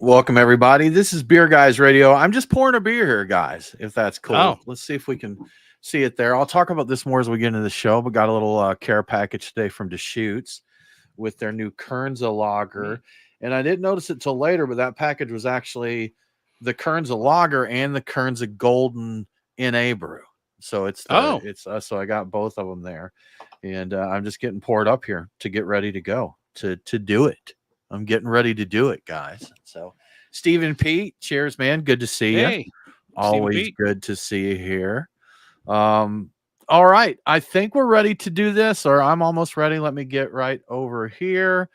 Welcome, everybody. This is Beer Guys Radio. I'm just pouring a beer here, guys, if that's cool. Oh, Let's see if we can see it there. I'll talk about this more as we get into the show, but got a little care package today from Deschutes with their new Kernza neat. lager. And I didn't notice it till later, but that package was actually the Kernza lager and the Kernza Golden NA brew. So Oh, so I got both of them there, and I'm just getting poured up here to get ready to go to do it. I'm getting ready to do it, guys. So, Stephen Pete, cheers, man. Good to see you. hey, Stephen Always Pete. good to see you here. Um, all right. I think we're ready to do this, or I'm almost ready. Let me get right over here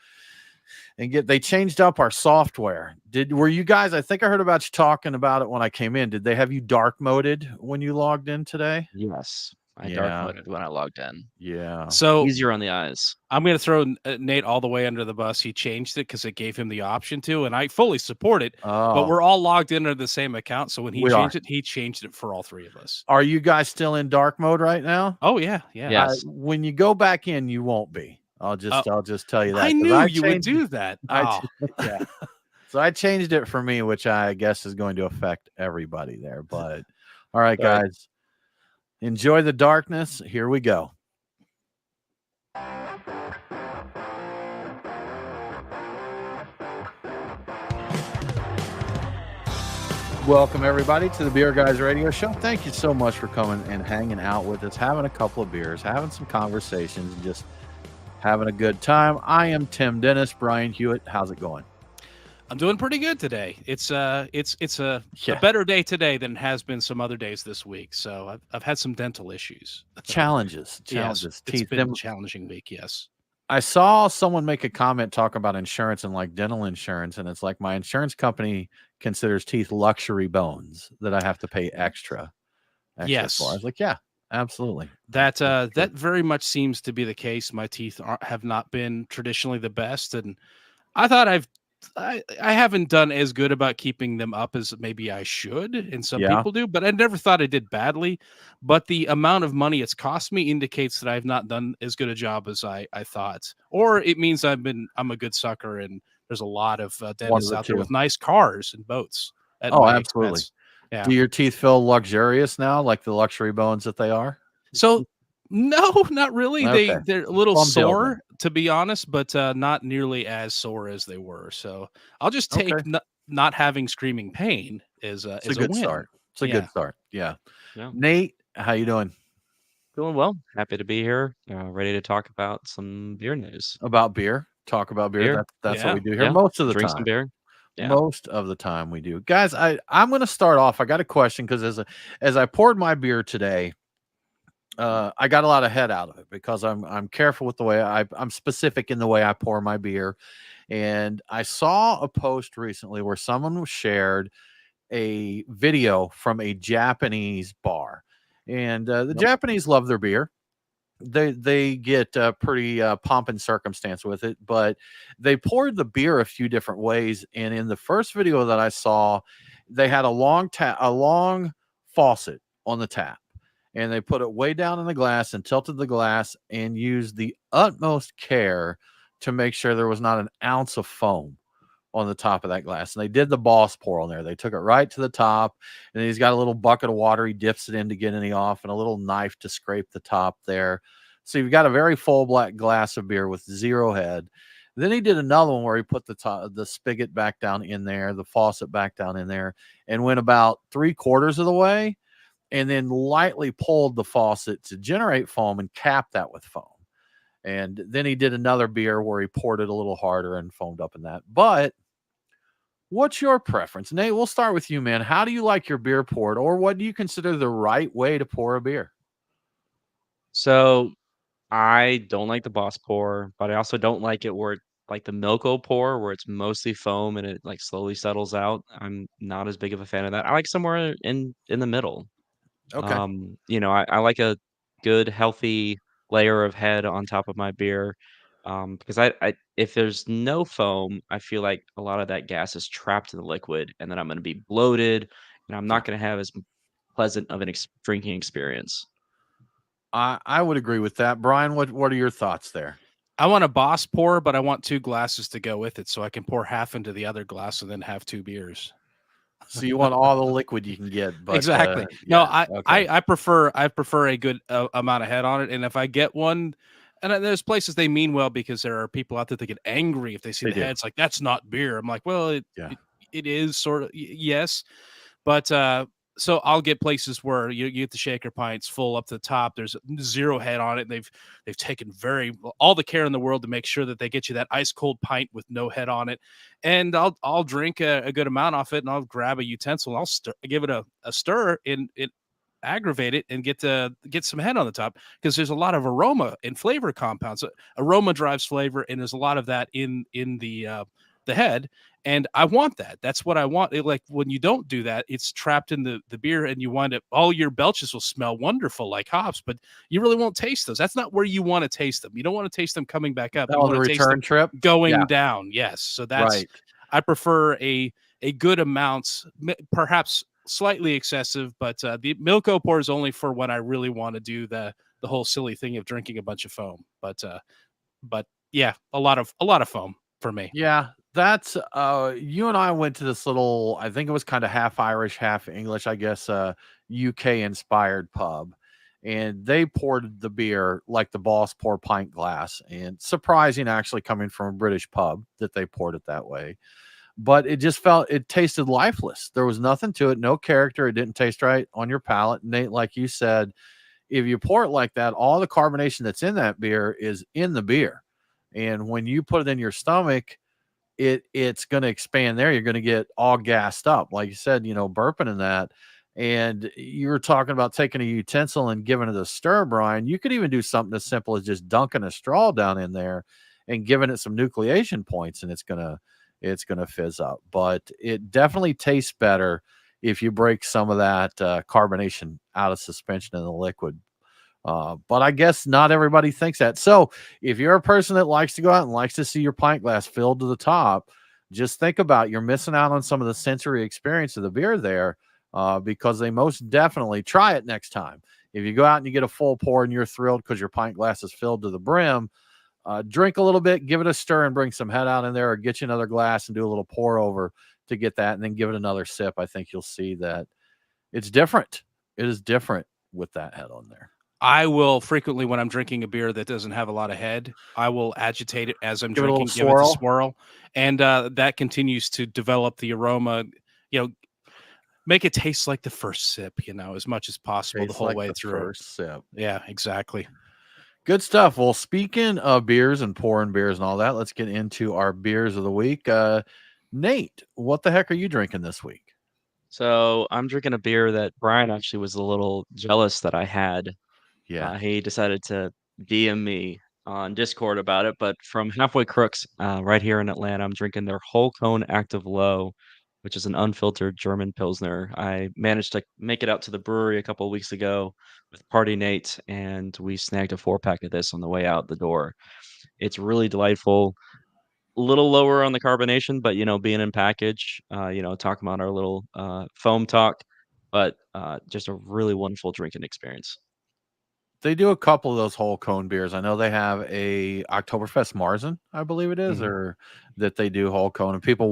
and they changed up our software. Were you guys, I think I heard about you talking about it when I came in. Did they have you dark moded when you logged in today? Yes, I dark Yeah. moded when I logged in. Yeah. So Easier on the eyes. I'm going to throw Nate all the way under the bus. He changed it because it gave him the option to, and I fully support it. But Oh, we're all logged in under the same account. So when we are. he changed it for all three of us. Are you guys still in dark mode right now? Oh, yeah. Yeah. Yes. When you go back in, you won't be. I'll just tell you that. I 'cause knew you would changed do that. I Oh. yeah. So I changed it for me, which I guess is going to affect everybody there. But all right, All right. guys, enjoy the darkness. Here we go. Welcome, everybody, to the Beer Guys Radio Show. Thank you so much for coming and hanging out with us, having a couple of beers, having some conversations, and just having a good time. I am Tim Dennis. Brian Hewitt, how's it going? I'm doing pretty good today. It's a Yeah. better day today than it has been some other days this week. So I've had some dental issues. Challenges. Yes, Teeth. it's been a challenging week. Yes. I saw someone make a comment talk about insurance and like dental insurance, and it's like my insurance company considers teeth luxury bones that I have to pay extra for. I Yes. was like, yeah, absolutely. That very much seems to be the case. My teeth have not been traditionally the best, and I thought I haven't done as good about keeping them up as maybe I should, and some Yeah. people do, but I never thought I did badly. But the amount of money it's cost me indicates that I've not done as good a job as I thought, or it means I'm a good sucker, and there's a lot of dentists out there with nice cars and boats at my Absolutely. expense. Yeah. Do your teeth feel luxurious now, like the luxury bones that they are? So no, not really. Okay. They're a little Plum deal sore, to be honest, but not nearly as sore as they were. So I'll just take Okay. not having screaming pain as It's a a good win. start. It's a Yeah. good start. Yeah. Yeah. Nate, how you doing? Doing well. Happy to be here. Ready to talk about some beer news. About beer? Talk about beer. Beer. That's what Yeah. we do here Yeah. most of the Drink time. some beer. Yeah. Most of the time we do. Guys, I'm going to start off. I got a question because as I poured my beer today, I got a lot of head out of it because I'm careful with the way I'm specific in the way I pour my beer. And I saw a post recently where someone shared a video from a Japanese bar. And the Yep. Japanese love their beer. They get pretty pomp and circumstance with it, but they poured the beer a few different ways. And in the first video that I saw, they had a long faucet on the tap, and they put it way down in the glass and tilted the glass and used the utmost care to make sure there was not an ounce of foam on the top of that glass. And they did the boss pour on there. They took it right to the top, and he's got a little bucket of water. He dips it in to get any off, and a little knife to scrape the top there. So you've got a very full black glass of beer with zero head. Then he did another one where he put the spigot back down in there, the faucet back down in there, and went about 3/4 of the way, and then lightly pulled the faucet to generate foam and capped that with foam. And then he did another beer where he poured it a little harder and foamed up in that. But what's your preference? Nate, we'll start with you, man. How do you like your beer poured, or what do you consider the right way to pour a beer? So I don't like the boss pour, but I also don't like it where like the Milko pour where it's mostly foam and it like slowly settles out. I'm not as big of a fan of that. I like somewhere in the middle. Okay. I like a good healthy layer of head on top of my beer. Because I if there's no foam, I feel like a lot of that gas is trapped in the liquid, and then I'm going to be bloated, and I'm Yeah. not going to have as pleasant of an drinking experience. I would agree with that. Brian, what are your thoughts there? I want a boss pour, but I want 2 glasses to go with it so I can pour half into the other glass and then have 2 beers. So you want all the liquid you can get, but Exactly. No, yeah, okay. I prefer a good amount of head on it, and if I get one, and there's places they mean well because there are people out there that get angry if they see They the do. heads like that's not beer. I'm like, well, Yeah. it is sort of yes, but so I'll get places where you get the shaker pints full up to the top. There's 0 head on it. And they've taken all the care in the world to make sure that they get you that ice cold pint with no head on it. And I'll drink a good amount off it, and I'll grab a utensil and I'll give it a stir and it aggravate it and get some head on the top because there's a lot of aroma and flavor compounds. Aroma drives flavor, and there's a lot of that in the head. And I want that. That's what I want. Like when you don't do that, it's trapped in the beer, and you wind up all your belches will smell wonderful like hops, but you really won't taste those. That's not where you want to taste them. You don't want to taste them coming back up. You Oh, the want to taste them return trip? going Yeah, down. Yes. So right. I prefer a good amount, perhaps slightly excessive, but the Milko pour is only for when I really want to do the whole silly thing of drinking a bunch of foam. But yeah, a lot of foam for me. Yeah, that's you and I went to this little, I think it was kind of half Irish, half English, I guess, UK inspired pub. And they poured the beer like the boss pour pint glass. And surprising actually coming from a British pub that they poured it that way. But it tasted lifeless. There was nothing to it, no character. It didn't taste right on your palate. And Nate, like you said, if you pour it like that, all the carbonation that's in that beer is in the beer. And when you put it in your stomach, it's going to expand there. You're going to get all gassed up, like you said, burping in that. And you were talking about taking a utensil and giving it a stir, Brian. You could even do something as simple as just dunking a straw down in there and giving it some nucleation points, and it's gonna fizz up. But it definitely tastes better if you break some of that carbonation out of suspension in the liquid. But I guess not everybody thinks that. So if you're a person that likes to go out and likes to see your pint glass filled to the top, just think about you're missing out on some of the sensory experience of the beer there, because they most definitely try it next time. If you go out and you get a full pour and you're thrilled because your pint glass is filled to the brim, drink a little bit, give it a stir, and bring some head out in there, or get you another glass and do a little pour over to get that, and then give it another sip. I think you'll see that it's different. It is different with that head on there. I will frequently, when I'm drinking a beer that doesn't have a lot of head, I will agitate it as I'm Give it a little drinking, give it the swirl. swirl, and that continues to develop the aroma. You know, make it taste like the first sip. As much as possible the Tastes whole like way the through. first sip. Yeah, exactly. Good stuff. Well, speaking of beers and pouring beers and all that, let's get into our beers of the week. Nate, what the heck are you drinking this week? So I'm drinking a beer that Brian actually was a little jealous that I had. Yeah. He decided to DM me on Discord about it, but from Halfway Crooks, right here in Atlanta, I'm drinking their Whole Cone Active Low, which is an unfiltered German Pilsner. I managed to make it out to the brewery a couple of weeks ago with Party Nate, and we snagged a 4-pack of this on the way out the door. It's really delightful. A little lower on the carbonation, but being in package, talking about our little foam talk, but just a really wonderful drinking experience. They do a couple of those whole cone beers. I know they have a Oktoberfest Marzen, I believe it is, Mhm. or that they do whole cone, and people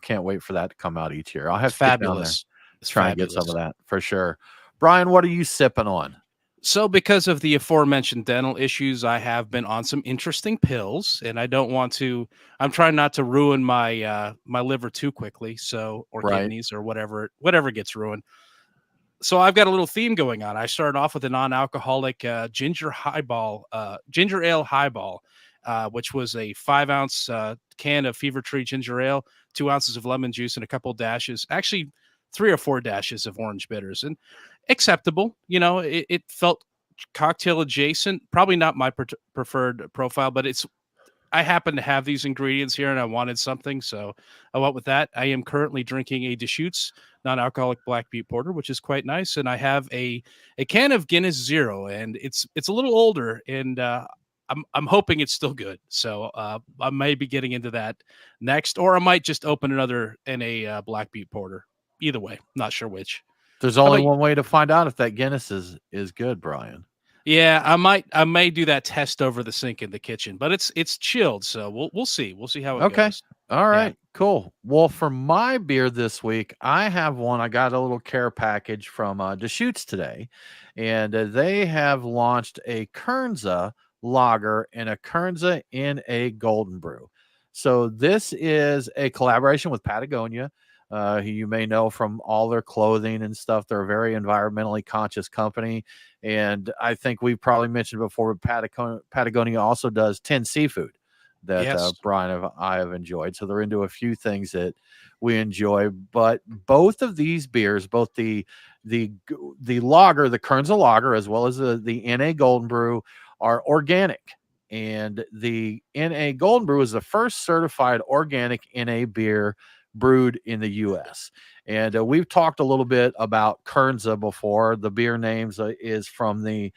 can't wait for that to come out each year. I'll It's have to get down there, fabulous. It's try and get some fabulous. of that for sure. Brian, what are you sipping on? So, because of the aforementioned dental issues, I have been on some interesting pills, and I don't want to. I'm trying not to ruin my liver too quickly, or Right. kidneys or whatever gets ruined. So I've got a little theme going on. I started off with a non-alcoholic ginger ale highball, which was a 5-ounce can of Fever Tree ginger ale, 2 ounces of lemon juice, and a couple dashes, actually 3 or 4 dashes of orange bitters, and acceptable. It felt cocktail adjacent. Probably not my preferred profile, but I happen to have these ingredients here and I wanted something, so I went with that. I am currently drinking a Deschutes non-alcoholic black beet porter, which is quite nice, and I have a can of Guinness Zero, and it's a little older, and I'm hoping it's still good. So I may be getting into that next, or I might just open another NA black beet porter. Either way, not sure which. There's How only about you? one way to find out if that Guinness is good, Brian. Yeah, I may do that test over the sink in the kitchen, but it's chilled, so we'll see. We'll see how it Okay. goes. All Yeah. right. Cool. Well, for my beer this week, I have one. I got a little care package from Deschutes today, and they have launched a Kernza lager and a Kernza in a golden brew. So this is a collaboration with Patagonia, who you may know from all their clothing and stuff. They're a very environmentally conscious company, and I think we've probably mentioned before, but Patagonia also does 10 Seafood that Yes. Brian and I have enjoyed. So they're into a few things that we enjoy. But both of these beers, both the lager, the Kernza lager, as well as the NA Golden Brew, are organic. And the NA Golden Brew is the first certified organic NA beer brewed in the U.S. And we've talked a little bit about Kernza before. The beer names is from the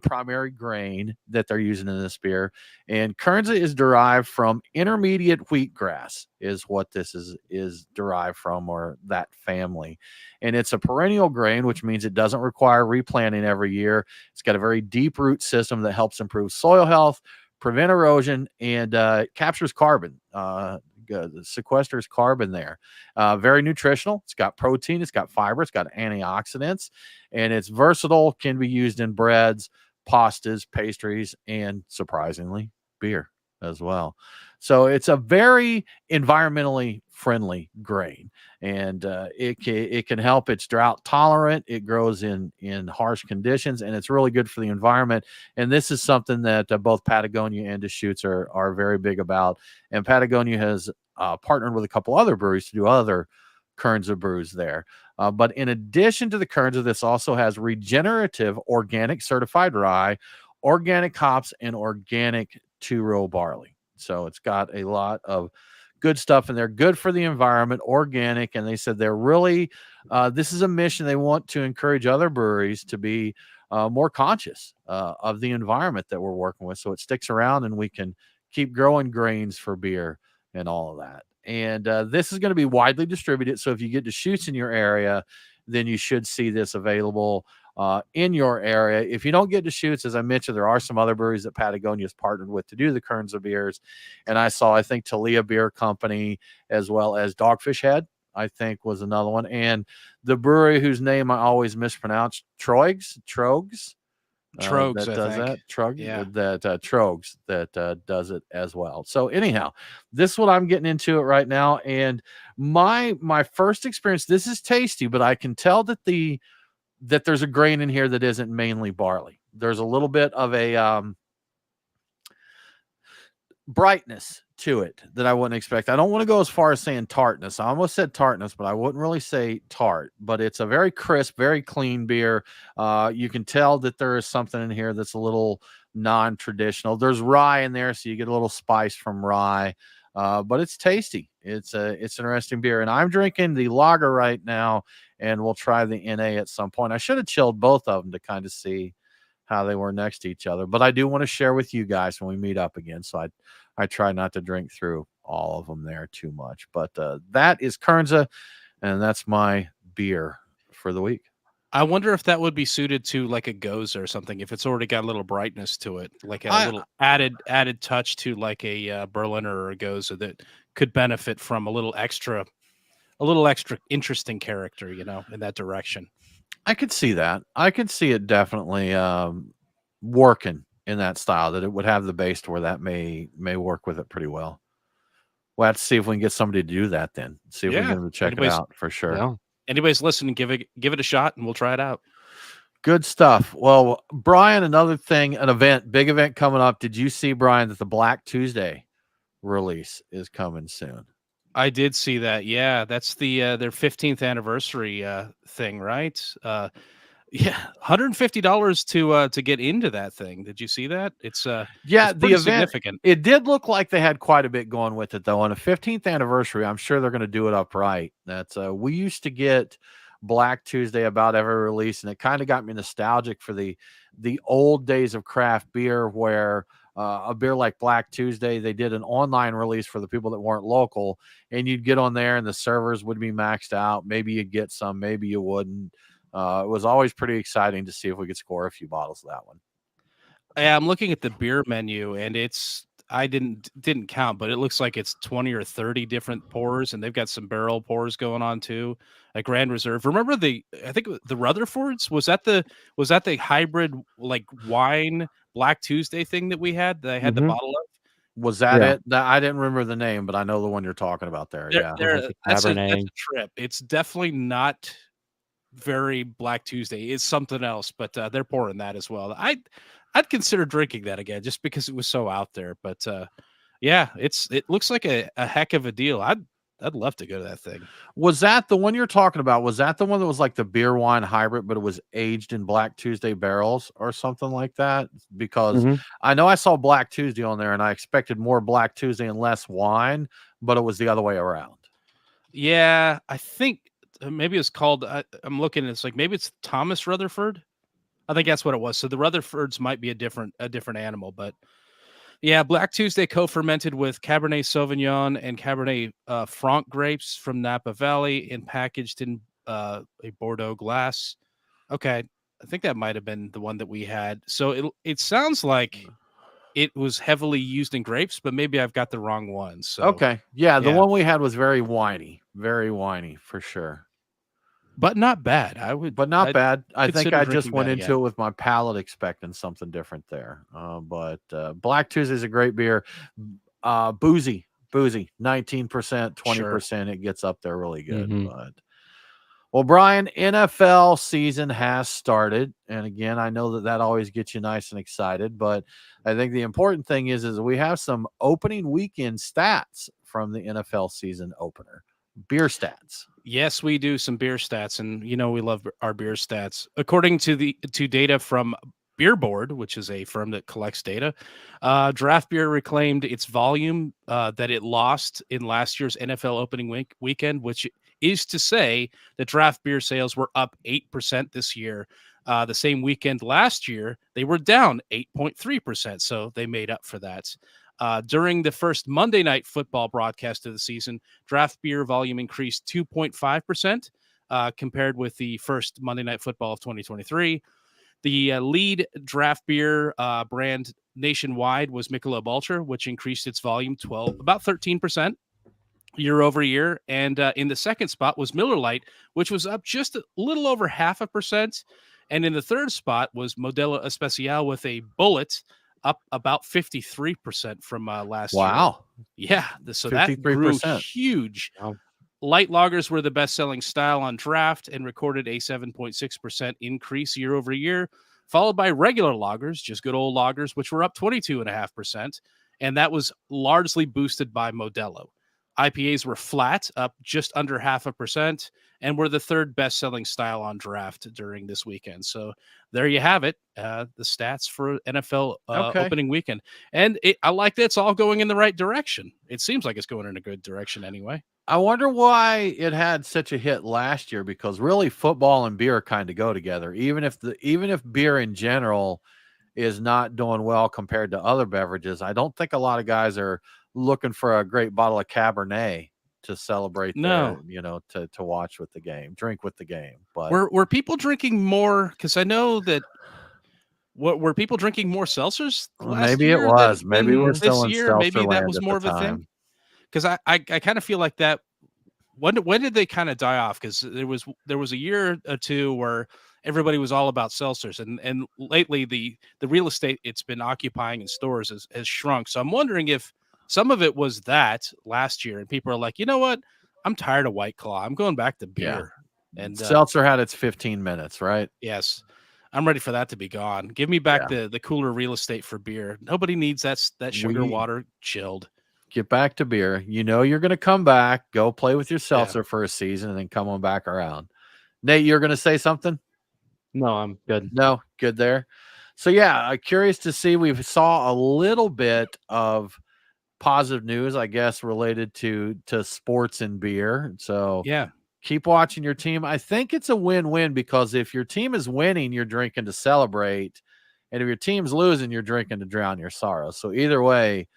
primary grain that they're using in this beer. And Kernza is derived from intermediate wheatgrass, is what this is derived from, or that family. And it's a perennial grain, which means it doesn't require replanting every year. It's got a very deep root system that helps improve soil health, prevent erosion, and captures carbon. Sequesters carbon there. Very nutritional. It's got protein, it's got fiber, it's got antioxidants, and it's versatile. Can be used in breads, pastas, pastries, and surprisingly, beer as well. So it's a very environmentally friendly grain, and it can help. It's drought tolerant. It grows in harsh conditions, and it's really good for the environment. And this is something that both Patagonia and Deschutes are very big about. And Patagonia has partnered with a couple other breweries to do other Kernza brews there. But in addition to the Kernza, this also has regenerative organic certified rye, organic hops, and organic two-row barley. So it's got a lot of good stuff, and they're good for the environment, organic. And they said they're really, this is a mission. They want to encourage other breweries to be more conscious of the environment that we're working with, so it sticks around and we can keep growing grains for beer and all of that. And this is going to be widely distributed. So if you get Deschutes in your area, then you should see this available in your area. If you don't get Deschutes, as I mentioned, there are some other breweries that Patagonia has partnered with to do the Kernza beers. And I think Talia Beer Company, as well as Dogfish Head, I think was another one. And the brewery whose name I always mispronounce, Trogs, Trogs, that I does think. that. Yeah. Trogs that does it as well. So anyhow, this is what I'm getting into it right now. And my first experience, this is tasty, but I can tell that there's a grain in here that isn't mainly barley. There's a little bit of a brightness to it that I wouldn't expect. I don't want to go as far as saying tartness. I almost said tartness, but I wouldn't really say tart. But it's a very crisp, very clean beer. You can tell that there is something in here that's a little non-traditional. There's rye in there, so you get a little spice from rye. But it's tasty. It's an interesting beer, and I'm drinking the lager right now, and we'll try the NA at some point. I should have chilled both of them to kind of see how they were next to each other, but I do want to share with you guys when we meet up again. So I try not to drink through all of them there too much. But that is Kernza, and that's my beer for the week. I wonder if that would be suited to like a Goza or something, if it's already got a little brightness to it, like a little added touch to like a Berliner or a Goza that could benefit from a little extra interesting character, in that direction. I could see that. I could see it definitely working in that style, that it would have the base to where that may work with it pretty well. We'll have to see if we can get somebody to do that then. See if we can get them to check it out for sure. Yeah. Anybody's listening, give it a shot and we'll try it out. Good stuff. Well, Brian, another thing, big event coming up. Did you see, Brian, that the Black Tuesday release is coming soon? I did see that. Yeah, that's the their 15th anniversary thing, right? Yeah, $150 to get into that thing. Did you see that? It's the pretty event significant. It did look like they had quite a bit going with it, though. On a 15th anniversary, I'm sure they're going to do it up right. That's we used to get Black Tuesday about every release, and it kind of got me nostalgic for the old days of craft beer, where a beer like Black Tuesday, they did an online release for the people that weren't local, and you'd get on there and the servers would be maxed out. Maybe you'd get some, maybe you wouldn't. It was always pretty exciting to see if we could score a few bottles of that one. Yeah, I'm looking at the beer menu, and I didn't count, but it looks like it's 20 or 30 different pours, and they've got some barrel pours going on too. A Grand Reserve. Remember I think the Rutherfords? Was that the hybrid like wine Black Tuesday thing that we had that I had the Mhm. bottle of? Was that Yeah. it? I didn't remember the name, but I know the one you're talking about there. They're, Yeah. Like they're a that's Cabernet. a trip. It's definitely not very Black Tuesday. It's something else, but they're pouring that as well. I'd consider drinking that again just because it was so out there. But yeah, it looks like a heck of a deal. I'd love to go to that thing. Was that the one you're talking about? Was that the one that was like the beer wine hybrid, but it was aged in Black Tuesday barrels or something like that? Because Mhm. I know I saw Black Tuesday on there and I expected more Black Tuesday and less wine, but it was the other way around. Yeah, I think maybe it's called. I'm looking. It's like maybe it's Thomas Rutherford. I think that's what it was. So the Rutherfords might be a different animal, but yeah, Black Tuesday co-fermented with Cabernet Sauvignon and Cabernet Franc grapes from Napa Valley and packaged in a Bordeaux glass. Okay, I think that might have been the one that we had. So it sounds like it was heavily used in grapes, but maybe I've got the wrong one. So Okay. Yeah, the yeah, one we had was very whiny for sure. but not bad. But not I'd bad. I think consider I just drinking went that into again. it with my palate expecting something different there. But Black Tuesday is a great beer. Boozy, 19%, Sure. 20%. It gets up there really good. Mhm. But well, Brian, NFL season has started, and again, I know that always gets you nice and excited. But I think the important thing is we have some opening weekend stats from the NFL season opener, beer stats. Yes, we do some beer stats, and we love our beer stats. According to data from Beer Board, which is a firm that collects data, draft beer reclaimed its volume that it lost in last year's NFL opening weekend, which is to say that draft beer sales were up 8% this year. The same weekend last year, they were down 8.3%, so they made up for that. During the first Monday Night Football broadcast of the season, draft beer volume increased 2.5% compared with the first Monday Night Football of 2023. The lead draft beer brand nationwide was Michelob Ultra, which increased its volume about 13% year over year. And in the second spot was Miller Lite, which was up just a little over 0.5%. And in the third spot was Modelo Especial with a bullet up about 53% from last year. Wow, Yeah, so that grew 53%. huge. Wow. Light lagers were the best-selling style on draft and recorded a 7.6% increase year over year, followed by regular lagers, just good old lagers, which were up 22.5%, and that was largely boosted by Modelo. IPAs were flat, up just under 0.5%, and were the third best-selling style on draft during this weekend. So there you have it, the stats for NFL Okay. opening weekend. And I like that it's all going in the right direction. It seems like it's going in a good direction anyway. I wonder why it had such a hit last year, because really football and beer kind of go together. Even if beer in general is not doing well compared to other beverages, I don't think a lot of guys are looking for a great bottle of Cabernet to celebrate No. to watch with the game, drink with the game. But Were people drinking more? Because I know that were people drinking more seltzers last maybe it year was. Maybe we're than still this in year? seltzer Maybe that land was at the more of a thing. time. Because I kind of feel like that. When did they kind of die off? Because there was a year or two where everybody was all about seltzers, and lately the real estate it's been occupying in stores has shrunk. So I'm wondering if some of it was that last year, and people are like, you know what, I'm tired of White Claw. I'm going back to Yeah. beer. And Seltzer had its 15 minutes, right? yes, I'm ready for that to be gone. Give me back Yeah. the cooler real estate for beer. Nobody needs that sugar We water chilled. get back to beer. You're going to come back, go play with your Yeah. seltzer for a season, and then come on back around. Nate, you're going to say something? No, I'm good. No, good there. So yeah, curious to see. We saw a little bit of positive news, I guess, related to sports and beer. So Yeah. keep watching your team. I think it's a win-win, because if your team is winning, you're drinking to celebrate, and if your team's losing, you're drinking to drown your sorrow. So either way,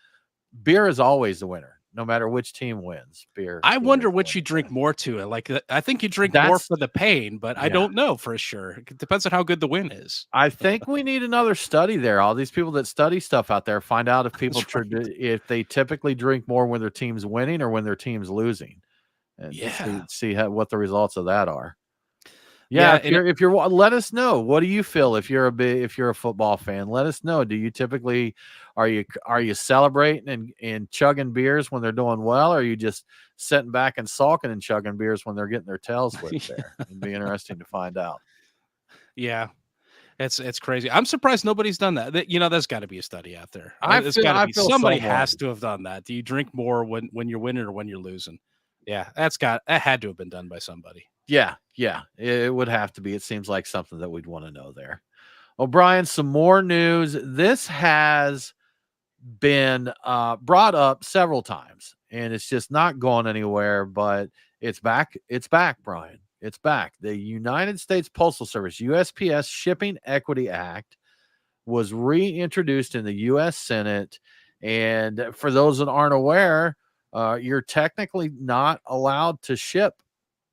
beer is always the winner. No matter which team wins, beer. I beer wonder is what you winning drink there. more to it. Like, I think you drink more That's for the pain, but I yeah. don't know for sure. It depends on how good the win is. I think we need another study there. All these people that study stuff out there, find out if people That's right. if they typically drink more when their team's winning or when their team's losing, and to Yeah. see what the results of that are. Yeah, Yeah, and if you're let us know. What do you feel if you're a football fan? Let us know. Do you typically are you celebrating and chugging beers when they're doing well, or are you just sitting back and sulking and chugging beers when they're getting their tails whipped there? It'd be interesting to find out. yeah, it's crazy. I'm surprised nobody's done that. There's got to be a study out there. There's got to I be feel somebody somewhat. has to have done that. Do you drink more when you're winning or when you're losing? Yeah, that had to have been done by somebody. Yeah, it would have to be. It seems like something that we'd want to know there. O'Brien, some more news. This has been brought up several times, and it's just not going anywhere. But it's back. It's back, Brian. It's back. The United States Postal Service (USPS) Shipping Equity Act was reintroduced in the U.S. Senate, and for those that aren't aware, you're technically not allowed to ship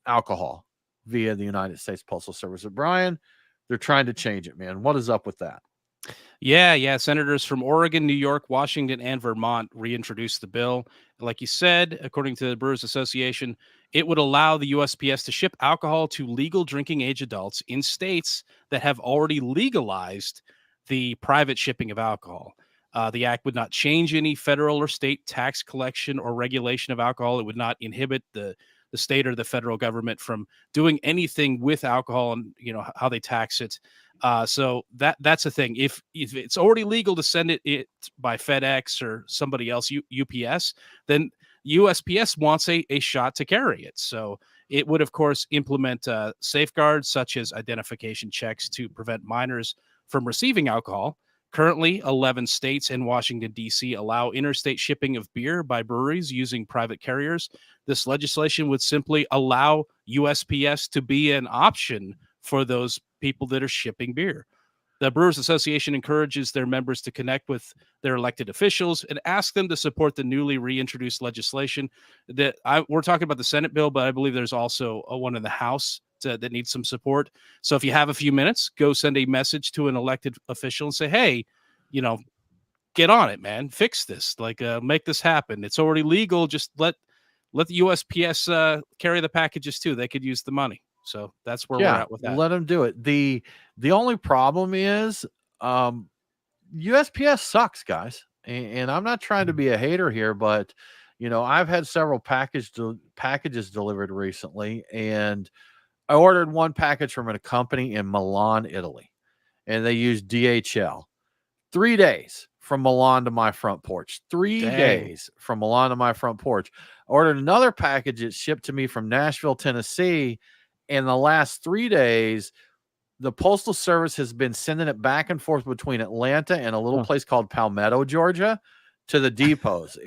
alcohol via the United States Postal Service. But Brian, they're trying to change it, man. What is up with that? Yeah. Senators from Oregon, New York, Washington, and Vermont reintroduced the bill. Like you said, according to the Brewers Association, it would allow the USPS to ship alcohol to legal drinking age adults in states that have already legalized the private shipping of alcohol. The act would not change any federal or state tax collection or regulation of alcohol. It would not inhibit the state or the federal government from doing anything with alcohol and how they tax it. So that's the thing. If it's already legal to send it by FedEx or somebody else, UPS, then USPS wants a shot to carry it. So it would, of course, implement safeguards such as identification checks to prevent minors from receiving alcohol. Currently, 11 states and Washington, D.C. allow interstate shipping of beer by breweries using private carriers. This legislation would simply allow USPS to be an option for those people that are shipping beer. The Brewers Association encourages their members to connect with their elected officials and ask them to support the newly reintroduced legislation. We're talking about the Senate bill, but I believe there's also one in the House that needs some support. So if you have a few minutes, go send a message to an elected official and say, hey, get on it, man. Fix this. Make this happen. It's already legal. Just let the USPS carry the packages too. They could use the money. So that's where we're at with that. Let them do it. The only problem is USPS sucks, guys. And I'm not trying to be a hater here, but I've had several packages delivered recently, and I ordered one package from a company in Milan, Italy, and they use DHL. 3 days from Milan to my front porch. 3 Dang. days from Milan to my front porch. I ordered another package. It shipped to me from Nashville, Tennessee. In the last 3 days, the Postal Service has been sending it back and forth between Atlanta and a little place called Palmetto, Georgia, to the depots.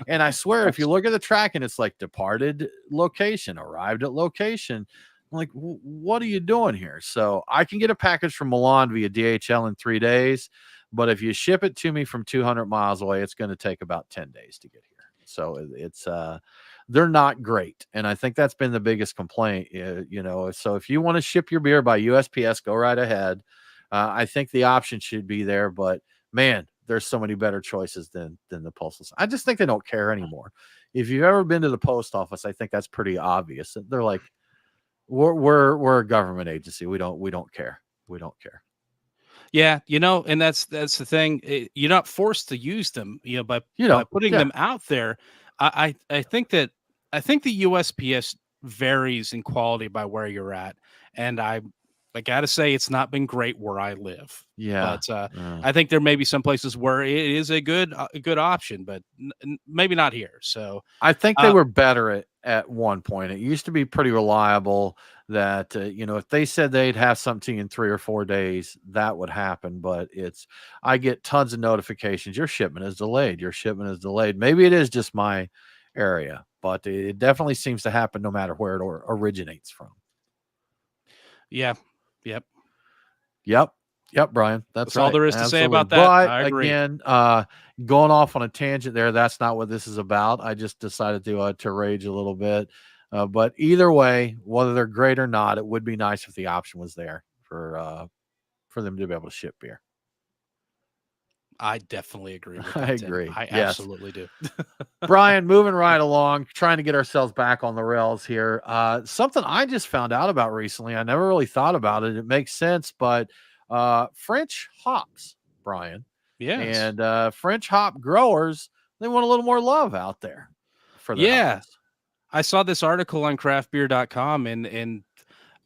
And I swear, if you look at the tracking, it's like departed location, arrived at location. I'm like, what are you doing here? So I can get a package from Milan via DHL in 3 days. But if you ship it to me from 200 miles away, it's going to take about 10 days to get here. So it's they're not great. And I think that's been the biggest complaint, So if you want to ship your beer by USPS, go right ahead. I think the option should be there, but man, there's so many better choices than the postal. I just think they don't care anymore. If you've ever been to the post office, I think that's pretty obvious. They're like, we're a government agency. We don't care. We don't care. Yeah, and that's the thing. You're not forced to use them, by putting them out there. I think the USPS varies in quality by where you're at, and I gotta say it's not been great where I live. Yeah, but I think there may be some places where it is a good option, but maybe not here. So I think they were better at one point. It used to be pretty reliable that, if they said they'd have something in 3 or 4 days, that would happen. But I get tons of notifications. Your shipment is delayed. Your shipment is delayed. Maybe it is just my area, but it definitely seems to happen no matter where it originates from. Yeah. Yep. Yep, Brian. That's all right. there is to say Absolutely. about that. But I agree. again, going off on a tangent there, that's not what this is about. I just decided to rage a little bit. But either way, whether they're great or not, it would be nice if the option was there for them to be able to ship beer. I definitely agree with I that, Tim. agree. I Yes. absolutely do. Brian, moving right along, trying to get ourselves back on the rails here. Something I just found out about recently. I never really thought about it. It makes sense, but French hops, Brian, Yes. and French hop growers, they want a little more love out there for their Yeah. hops. I saw this article on craftbeer.com and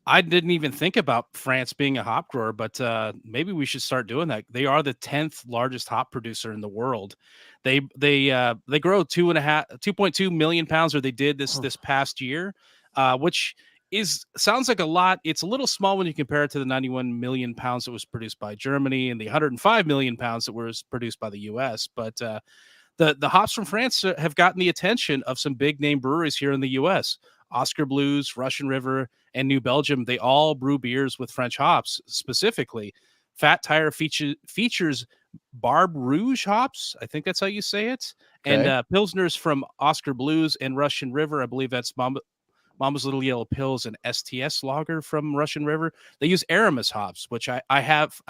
I didn't even think about France being a hop grower, but maybe we should start doing that. They are the 10th largest hop producer in the world. They grow 2.2 million pounds, or they did this past year, which sounds like a lot. It's a little small when you compare it to the 91 million pounds that was produced by Germany and the 105 million pounds that was produced by the U.S. But the hops from France have gotten the attention of some big name breweries here in the U.S. Oscar Blues, Russian River, and New Belgium. They all brew beers with French hops. Specifically, Fat Tire features Barbe Rouge hops. I think that's how you say it. And Okay. Pilsners from Oscar Blues and Russian River. I believe that's Mama's Little Yellow Pills and STS Lager from Russian River. They use Aramis hops, which I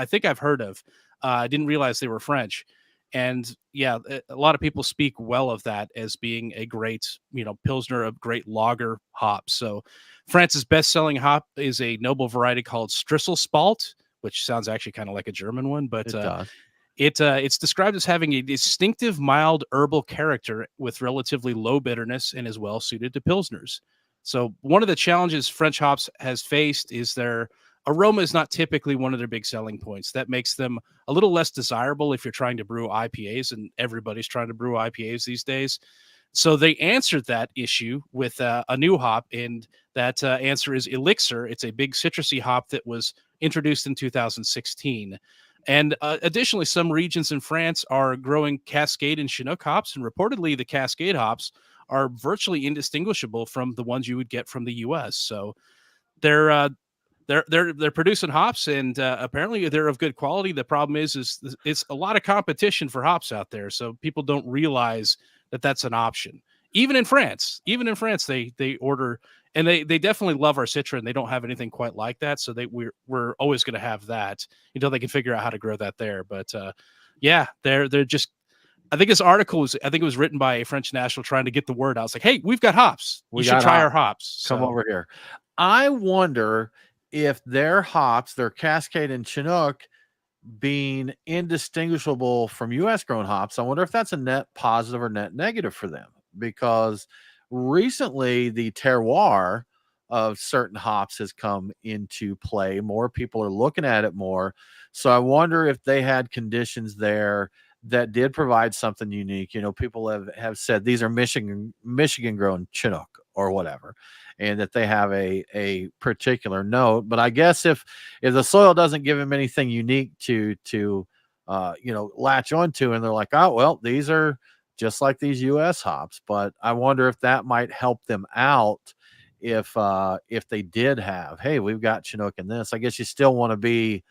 think I've heard of. I didn't realize they were French. And yeah, a lot of people speak well of that as being a great, Pilsner, a great lager hop. So France's best-selling hop is a noble variety called Strisselspalt, which sounds actually kind of like a German one, but It does. it's described as having a distinctive mild herbal character with relatively low bitterness and is well suited to Pilsners. So one of the challenges French hops has faced is their aroma is not typically one of their big selling points. That makes them a little less desirable if you're trying to brew IPAs, and everybody's trying to brew IPAs these days. So they answered that issue with a new hop, and that answer is Elixir. It's a big citrusy hop that was introduced in 2016. And additionally, some regions in France are growing Cascade and Chinook hops, and reportedly the Cascade hops are virtually indistinguishable from the ones you would get from the U.S. So they're they're producing hops, and apparently they're of good quality. The problem is it's a lot of competition for hops out there, so people don't realize that that's an option. Even in France, they order, and they definitely love our Citra, and they don't have anything quite like that. So we're always going to have that until they can figure out how to grow that there. But yeah, they're just. I think this article it was written by a French national trying to get the word out. It's like, hey, we've got hops. You should try our hops. Come over here. I wonder if their hops, their Cascade and Chinook, being indistinguishable from U.S. grown hops, I wonder if that's a net positive or net negative for them, because recently the terroir of certain hops has come into play. More people are looking at it more. So I wonder if they had conditions there that did provide something unique. People have said these are Michigan grown Chinook or whatever, and that they have a particular note. But I guess if the soil doesn't give them anything unique to latch onto, and they're like, oh well, these are just like these US hops. But I wonder if that might help them out if they did have, hey, we've got Chinook in this. I guess you still want to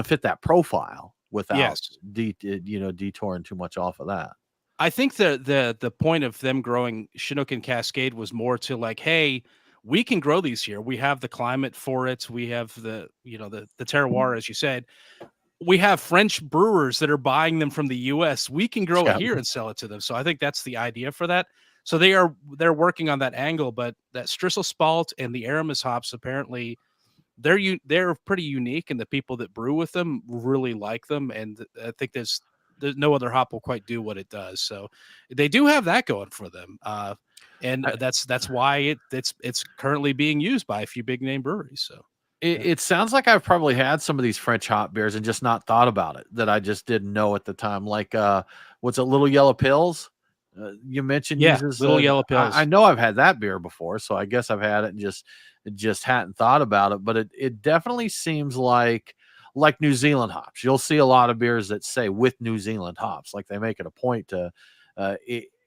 fit that profile without Yes. detouring too much off of that. I think the point of them growing Chinook and Cascade was more to like, hey, we can grow these here. We have the climate for it. We have the terroir, as you said. We have French brewers that are buying them from the U.S. We can grow it here and sell it to them. So I think that's the idea for that. So they're working on that angle, but that Strisselspalt and the Aramis hops, apparently they're pretty unique, and the people that brew with them really like them. And I think there's no other hop will quite do what it does. So they do have that going for them. And that's why it's currently being used by a few big name breweries. So it sounds like I've probably had some of these French hop beers and just not thought about it, that I just didn't know at the time. Like, what's it, Little Yellow Pills? You mentioned uses Little Yellow Pills. I know I've had that beer before, so I guess I've had it and just hadn't thought about it. But it definitely seems like New Zealand hops. You'll see a lot of beers that say with New Zealand hops, like they make it a point to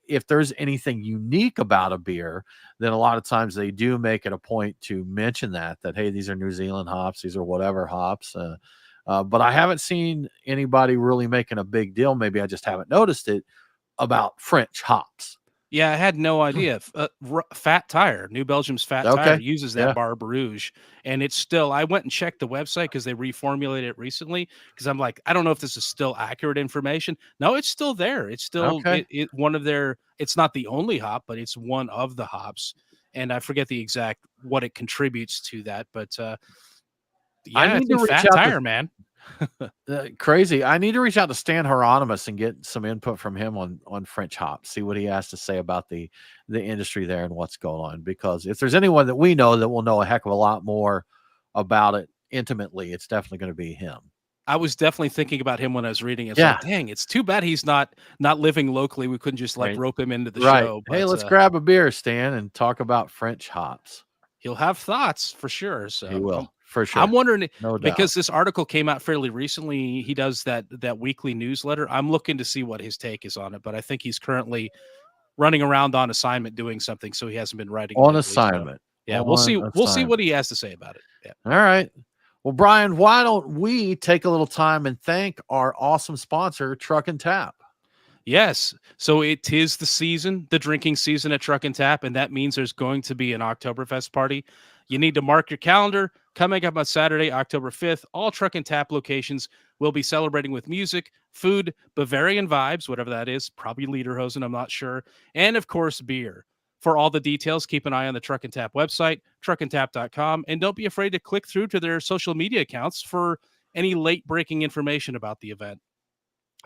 if there's anything unique about a beer, then a lot of times they do make it a point to mention that hey, these are New Zealand hops, these are whatever hops. But I haven't seen anybody really making a big deal. Maybe I just haven't noticed it about French hops. Yeah, I had no idea. Fat Tire, New Belgium's Fat Tire Okay. uses that Yeah. Barbe Rouge, and it's still. I went and checked the website because they reformulated it recently. Because I'm like, I don't know if this is still accurate information. No, it's still there. It's still Okay. it one of their. It's not the only hop, but it's one of the hops, and I forget the exact what it contributes to that. But I yeah, need it's to in reach Fat out Tire, to man. crazy. I need to reach out to Stan Hieronymus and get some input from him on French hops. See what he has to say about the industry there and what's going on. Because if there's anyone that we know that will know a heck of a lot more about it intimately, it's definitely going to be him. I was definitely thinking about him when I was reading it. It's Yeah. like, dang, it's too bad he's not living locally. We couldn't just like Right. rope him into the Right. show. Hey, But let's grab a beer, Stan, and talk about French hops. he'll have thoughts for sure. So He will, for sure. I'm wondering No doubt. because this article came out fairly recently. He does that weekly newsletter. I'm looking to see what his take is on it, but I think he's currently running around on assignment doing something, so he hasn't been writing On lately, assignment. yeah, On we'll see. We'll see assignment. what he has to say about it. Yeah. All right. Well, Brian, why don't we take a little time and thank our awesome sponsor, Truck and Tap? Yes. So it is the season, the drinking season at Truck and Tap, and that means there's going to be an Oktoberfest party. You need to mark your calendar. Coming up on Saturday, October 5th, all Truck and Tap locations will be celebrating with music, food, Bavarian vibes, whatever that is, probably Lederhosen, I'm not sure, and of course, beer. For all the details, keep an eye on the Truck and Tap website, truckandtap.com, and don't be afraid to click through to their social media accounts for any late-breaking information about the event.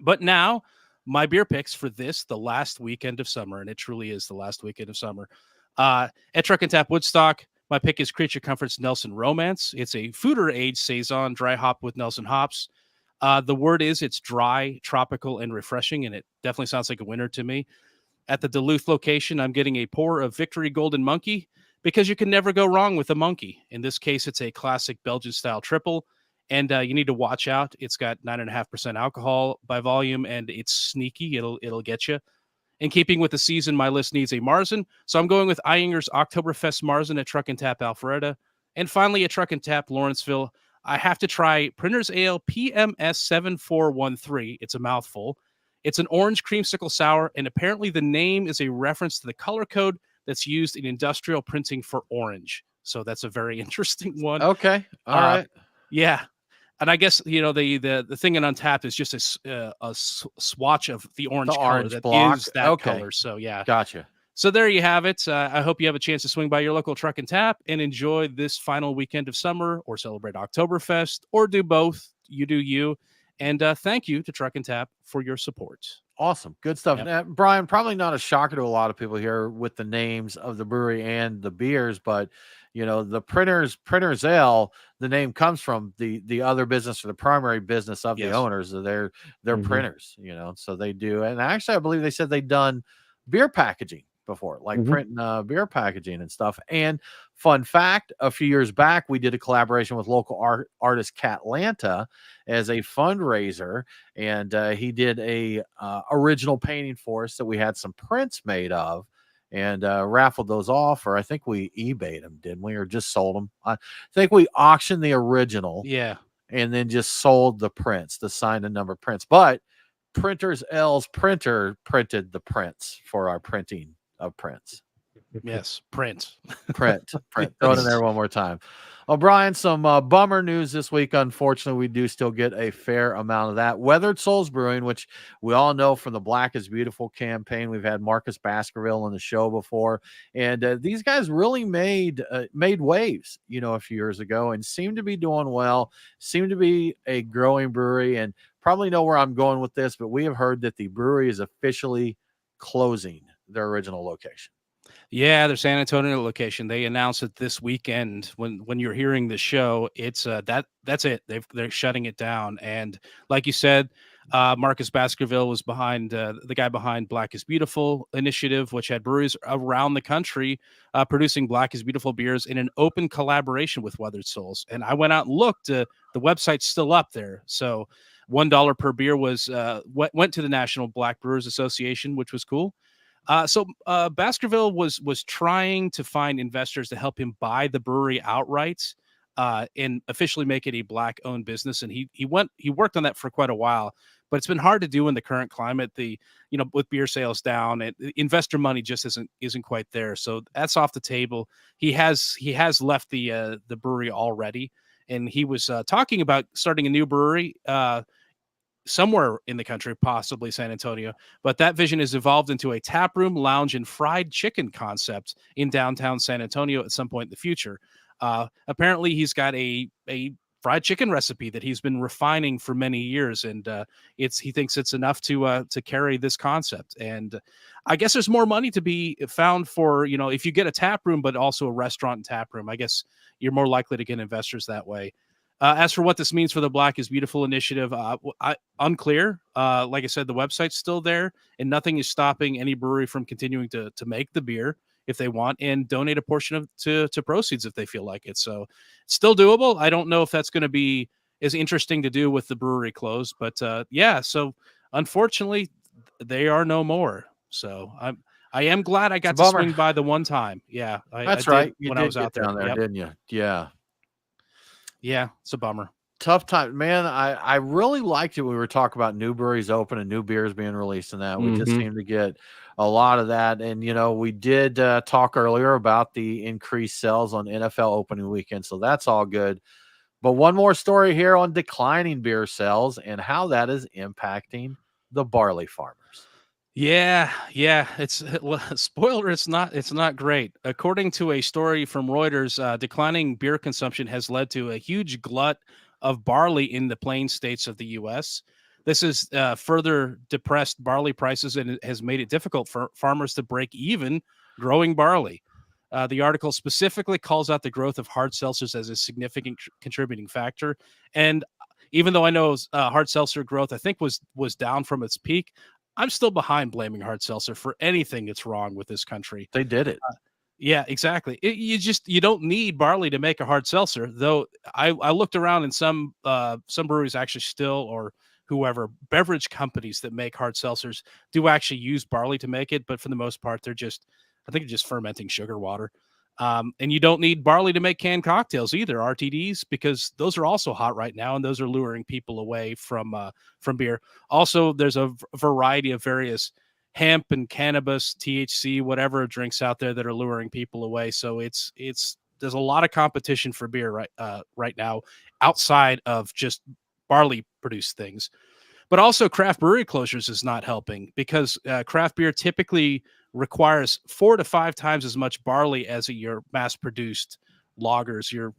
But now, my beer picks for the last weekend of summer, and it truly is the last weekend of summer. At Truck and Tap Woodstock, my pick is Creature Comforts Nelson Romance. It's a Foeder aged saison, dry hop with Nelson hops. The word is it's dry, tropical, and refreshing, and it definitely sounds like a winter to me. At the Duluth location, I'm getting a pour of Victory Golden Monkey because you can never go wrong with a monkey. In this case, it's a classic Belgian-style triple. And you need to watch out. It's got 9.5% alcohol by volume, and it's sneaky. It'll get you. In keeping with the season, my list needs a Marzen, so I'm going with Eyinger's Oktoberfest Marzen at Truck and Tap Alpharetta. And finally, at Truck and Tap Lawrenceville, I have to try Printer's Ale PMS 7413. It's a mouthful. It's an orange creamsicle sour, and apparently the name is a reference to the color code that's used in industrial printing for orange. So that's a very interesting one. Okay. All right. Yeah. And I guess, the thing in Untapped is just a swatch of the orange color that block. is that Okay. color. So, yeah. Gotcha. So there you have it. I hope you have a chance to swing by your local Truck and Tap and enjoy this final weekend of summer or celebrate Oktoberfest or do both. You do you. And thank you to Truck and Tap for your support. Awesome. Good stuff. Yep. Now, Brian, probably not a shocker to a lot of people here with the names of the brewery and the beers, but the Printer's Ale, the name comes from the other business or the primary business of the owners. They're printers, so they do. And actually, I believe they said they'd done beer packaging before, like printing beer packaging and stuff. And fun fact, a few years back, we did a collaboration with local artist Catlanta as a fundraiser, and he did a original painting for us that we had some prints made of, and raffled those off, or I think we eBayed them, didn't we, or just sold them? I think we auctioned the original, and then just sold the prints, the signed and number prints. But Printer's L's printer printed the prints for our printing of prints. Yes, print. Throw it in there one more time. Brian, some bummer news this week. Unfortunately, we do still get a fair amount of that. Weathered Souls Brewing, which we all know from the Black is Beautiful campaign. We've had Marcus Baskerville on the show before, and these guys really made waves, a few years ago, and seem to be doing well. Seem to be a growing brewery, and probably know where I'm going with this, but we have heard that the brewery is officially closing their original location. Yeah, their San Antonio location. They announced it this weekend. When you're hearing the show, it's that's it. They're shutting it down. And like you said, Marcus Baskerville was behind the guy behind Black is Beautiful initiative, which had breweries around the country producing Black is Beautiful beers in an open collaboration with Weathered Souls. And I went out and looked. The website's still up there. So $1 per beer was went to the National Black Brewers Association, which was cool. So Baskerville was trying to find investors to help him buy the brewery outright. and officially make it a black-owned business. And he worked on that for quite a while, but it's been hard to do in the current climate. With beer sales down, and investor money just isn't quite there. So that's off the table. He has left the brewery already, and he was talking about starting a new brewery somewhere in the country, possibly San Antonio. But that vision has evolved into a tap room, lounge, and fried chicken concept in downtown San Antonio at some point in the future. Apparently, he's got a fried chicken recipe that he's been refining for many years, and he thinks it's enough to carry this concept. And I guess there's more money to be found for, if you get a tap room, but also a restaurant and tap room. I guess you're more likely to get investors that way. As for what this means for the Black is Beautiful initiative, unclear. Like I said, the website's still there, and nothing is stopping any brewery from continuing to make the beer if they want and donate a portion to proceeds if they feel like it. So it's still doable. I don't know if that's going to be as interesting to do with the brewery closed, but yeah. So unfortunately, they are no more. So I am glad I got to swing by the one time. Yeah, That's I right. did You when did I was get out there. down there, Yep. didn't you? Yeah. Yeah, it's a bummer. Tough time, man. I really liked it. We were talking about new breweries open and new beers being released and that. We just seem to get a lot of that. And, we did talk earlier about the increased sales on NFL opening weekend. So that's all good. But one more story here on declining beer sales and how that is impacting the barley farmers. Yeah. It's spoiler. It's not great. According to a story from Reuters, declining beer consumption has led to a huge glut of barley in the plain states of the U.S. This has further depressed barley prices, and it has made it difficult for farmers to break even growing barley. The article specifically calls out the growth of hard seltzers as a significant contributing factor. And even though I know hard seltzer growth, I think was down from its peak, I'm still behind blaming hard seltzer for anything that's wrong with this country. They did it. Yeah, exactly. You don't need barley to make a hard seltzer, though. I looked around, and some breweries actually still, or whoever, beverage companies that make hard seltzers do actually use barley to make it, but for the most part, I think they're just fermenting sugar water. And you don't need barley to make canned cocktails either, RTDs, because those are also hot right now, and those are luring people away from beer. Also, there's a variety of various hemp and cannabis, THC, whatever drinks out there that are luring people away. So there's a lot of competition for beer right now outside of just barley produced things. But also craft brewery closures is not helping, because craft beer typically requires 4 to 5 times as much barley as your mass produced lagers, your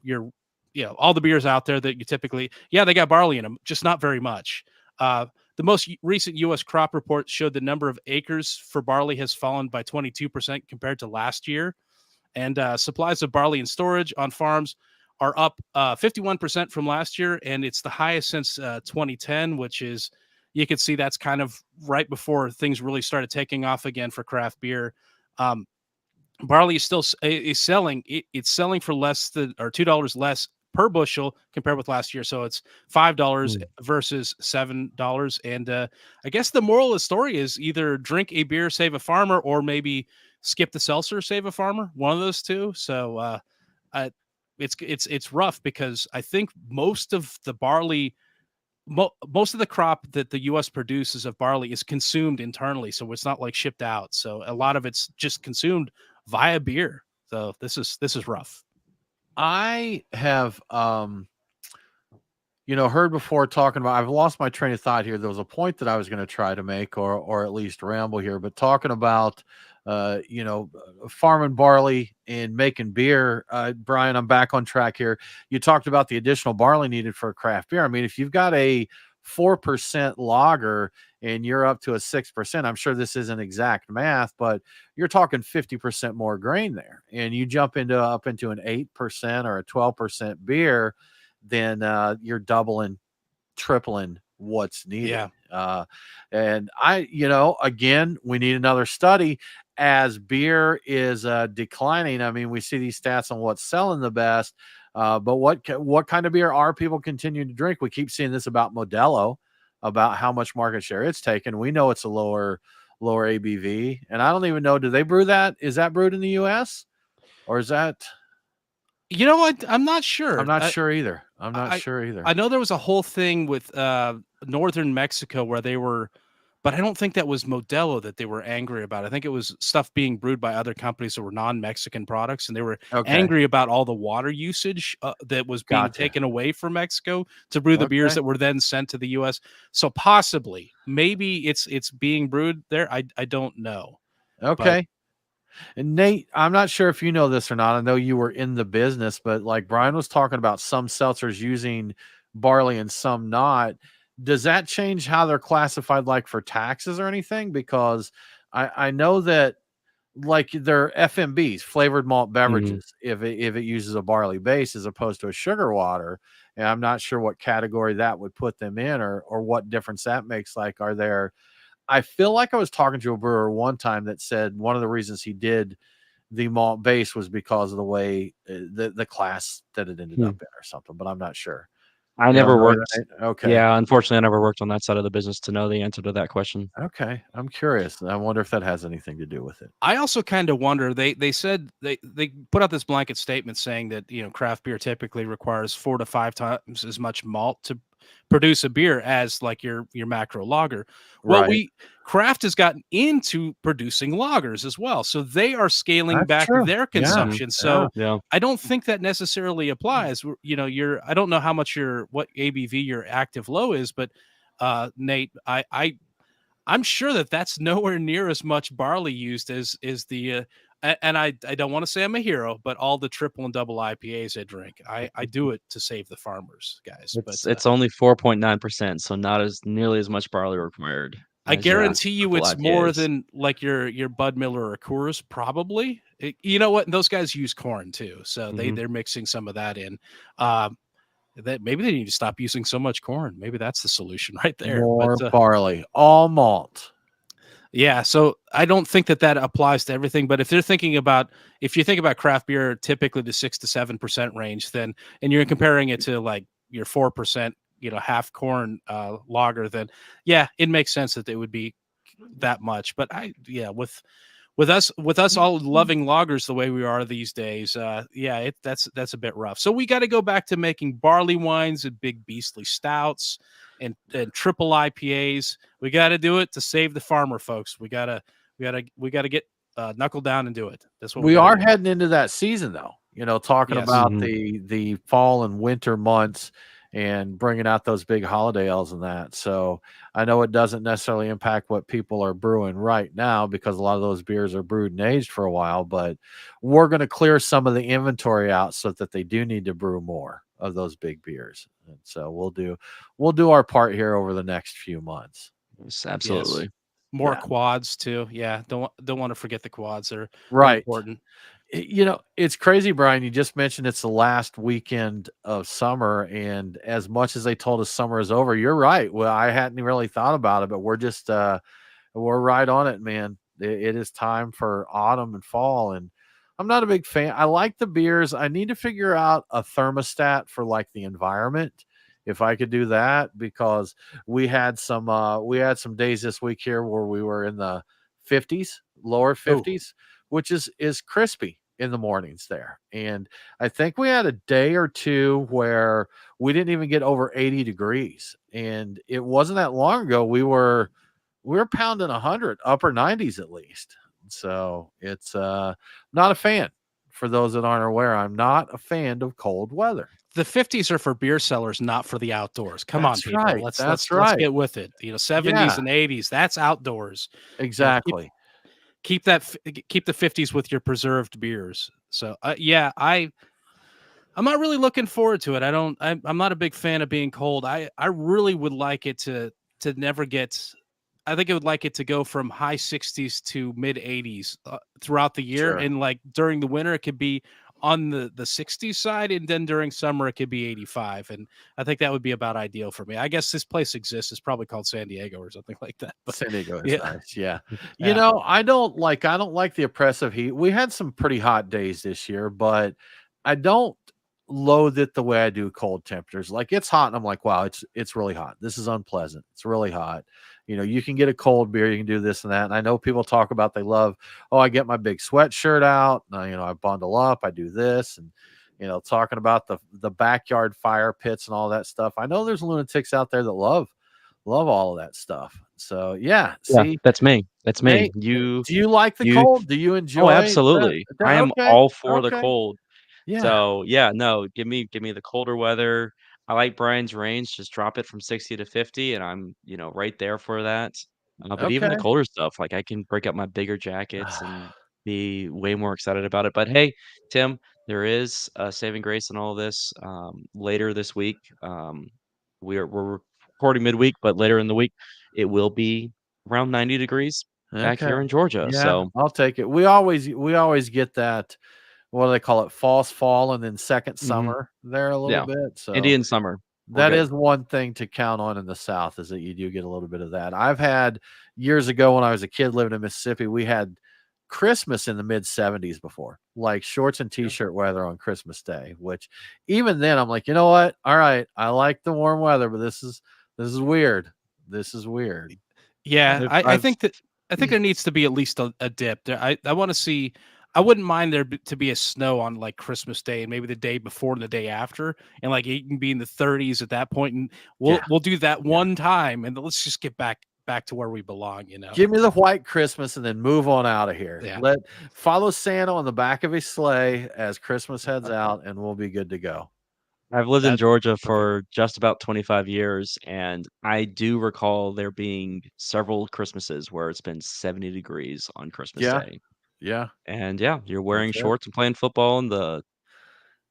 all the beers out there that you typically, they got barley in them, just not very much. The most recent U.S. crop report showed the number of acres for barley has fallen by 22% compared to last year. And supplies of barley in storage on farms are up 51% from last year. And it's the highest since 2010, which is, you could see that's kind of right before things really started taking off again for craft beer. Barley is still selling. It's selling for less than, or $2 less per bushel compared with last year. So it's $5 versus $7. And I guess the moral of the story is either drink a beer, save a farmer, or maybe skip the seltzer, save a farmer. One of those two. So it's rough, because I think most of the barley, most of the crop that the U.S. produces of barley is consumed internally, so it's not like shipped out. So a lot of it's just consumed via beer. So this is rough. I have heard before talking about, I've lost my train of thought here. There was a point that I was going to try to make, or at least ramble here, but talking about farming barley and making beer. Brian, I'm back on track here. You talked about the additional barley needed for a craft beer. I mean, if you've got a 4% lager and you're up to a 6%, I'm sure this isn't exact math, but you're talking 50% more grain there. And you jump up into an 8% or a 12% beer, then you're doubling, tripling what's needed. Yeah. And again, we need another study as beer is declining. I mean, we see these stats on what's selling the best, but what kind of beer are people continuing to drink? We keep seeing this about Modelo, about how much market share it's taken. We know it's a lower ABV, and I don't even know, do they brew that? Is that brewed in the U.S. or is that? You know what? I'm not sure. I'm not sure either. I'm not I sure either. I know there was a whole thing with northern Mexico where they were, but I don't think that was Modelo that they were angry about. I think it was stuff being brewed by other companies that were non-Mexican products, and they were Okay, angry about all the water usage that was being gotcha. taken away from Mexico to brew the beers Okay, that were then sent to the U.S. So possibly, maybe it's being brewed there. I don't know, but okay. And Nate, I'm not sure if you know this or not. I know you were in the business, but like Brian was talking about some seltzers using barley and some not. Does that change how they're classified, like for taxes or anything? Because I know that like they're FMBs, flavored malt Mhm. beverages, if it uses a barley base as opposed to a sugar water. And I'm not sure what category that would put them in or what difference that makes. Like, are there I feel like I was talking to a brewer one time that said one of the reasons he did the malt base was because of the way the class that it ended Hmm. up in or something, but I'm not sure. I You don't never know worked. that? Okay. Yeah, unfortunately, I never worked on that side of the business to know the answer to that question. Okay. I'm curious. I wonder if that has anything to do with it. I also kind of wonder. They said they put out this blanket statement saying that craft beer typically requires 4 to 5 times as much malt to produce a beer as like your macro lager. Well, Right. craft has gotten into producing lagers as well, so they are scaling That's back true. their Yeah. Mhm. consumption. Yeah. So Yeah. I don't think that necessarily applies. I don't know how much what ABV your active low is, but Nate, I'm sure that that's nowhere near as much barley used as is the and I don't want to say I'm a hero, but all the triple and double IPAs I drink, I do it to save the farmers, guys. But It's only 4.9%, so not as nearly as much barley required I as your guarantee you triple it's more IPAs. than like your Bud Miller or Coors, probably. You know what? And those guys use corn too, so Mhm. they're mixing some of that in. Um, that maybe they need to stop using so much corn. Maybe that's the solution right there. But More barley, all malt. yeah, so I don't think that applies to everything, but if you think about craft beer typically the 6 to 7% range, then and you're comparing it to like your 4%, half corn lager, then yeah, it makes sense that they would be that much. But with us all loving loggers the way we are these days, that's a bit rough. So we got to go back to making barley wines and big beastly stouts and triple IPAs. We got to do it to save the farmer, folks. We gotta get knuckle down and do it. That's what we We got to are do. heading into that season though, talking Yes. about Mhm. the fall and winter months and bringing out those big holiday ales and that. So I know it doesn't necessarily impact what people are brewing right now because a lot of those beers are brewed and aged for a while, but we're going to clear some of the inventory out so that they do need to brew more of those big beers. And so we'll do our part here over the next few months. Yes, Yes. absolutely. More Yeah. quads too. Yeah. Don't want to forget the quads. They're Right. important. It's crazy, Brian. You just mentioned it's the last weekend of summer, and as much as they told us summer is over, you're right. Well, I hadn't really thought about it, but we're right on it, man. It is time for autumn and fall, and I'm not a big fan. I like the beers. I need to figure out a thermostat for like the environment. If I could do that, because we had some days this week here where we were in the 50s, lower Oh, 50s, which is crispy in the mornings there. And I think we had a day or two where we didn't even get over 80 degrees. And it wasn't that long ago we were pounding 100, upper 90s at least. So it's not a fan. For those that aren't aware, I'm not a fan of cold weather. the 50s are for beer sellers, not for the outdoors. Come on, That's people. right. Let's That's let's let's right. get with it. 70s Yeah, and 80s, that's outdoors. Keep exactly. keep the 50s with your preserved beers. So, yeah, I'm not really looking forward to it. I'm not a big fan of being cold. I really would like it to never get. I think I would like it to go from high 60s to mid 80s throughout the year, Sure. and like during the winter, it could be on the 60s side, and then during summer, it could be 85. And I think that would be about ideal for me. I guess this place exists. It's probably called San Diego or something like that. But San Diego is yeah, nice. Yeah. yeah. I don't like the oppressive heat. We had some pretty hot days this year, but I don't loathe it the way I do cold temperatures. Like it's hot and I'm like, wow, it's really hot. This is unpleasant. It's really hot. You can get a cold beer, you can do this and that. And I know people talk about they love, oh, I get my big sweatshirt out, I bundle up, I do this. And talking about the backyard fire pits and all that stuff. I know there's lunatics out there that love all of that stuff. So yeah, Yeah, see, that's me. That's me. hey, You do you like the you cold? Do you Oh, enjoy that? absolutely. I am Okay, all for the okay, cold. yeah, So, yeah, no, give me the colder weather. I like Brian's range, just drop it from 60 to 50 and I'm, right there for that. But even the okay. colder stuff, like I can break out my bigger jackets and be way more excited about it. But hey, Tim, there is a saving grace in all this. Later this week, we're recording midweek, but later in the week, it will be around 90 degrees back Okay. here in Georgia. Yeah, So, I'll take it. We always get that, what do they call it? False fall and then second mhm, summer there a little yeah, bit. So Indian summer, we're that good. is one thing to count on in the South, is that you do get a little bit of that. I've had years ago when I was a kid living in Mississippi, we had Christmas in the mid 70s before, like shorts and Yeah. t-shirt weather on Christmas Day, which even then I'm like, you know what? All right, I like the warm weather, but this is weird. This is weird. Yeah, I've I I've think that I think there needs to be at least a dip there. I want to see. I wouldn't mind to be a snow on like Christmas Day and maybe the day before and the day after, and like it can be in the 30s at that point, and Yeah, we'll do that yeah. one time, and let's just get back to where we belong. Give me the white Christmas and then move on out of here. Yeah. Follow Santa on the back of his sleigh as Christmas heads out, and we'll be good to go. lived in That's Georgia perfect. for just about 25 years, and I do recall there being several Christmases where it's been 70 degrees on Christmas Yeah, Day. yeah, And yeah, you're wearing that's it. shorts and playing football in the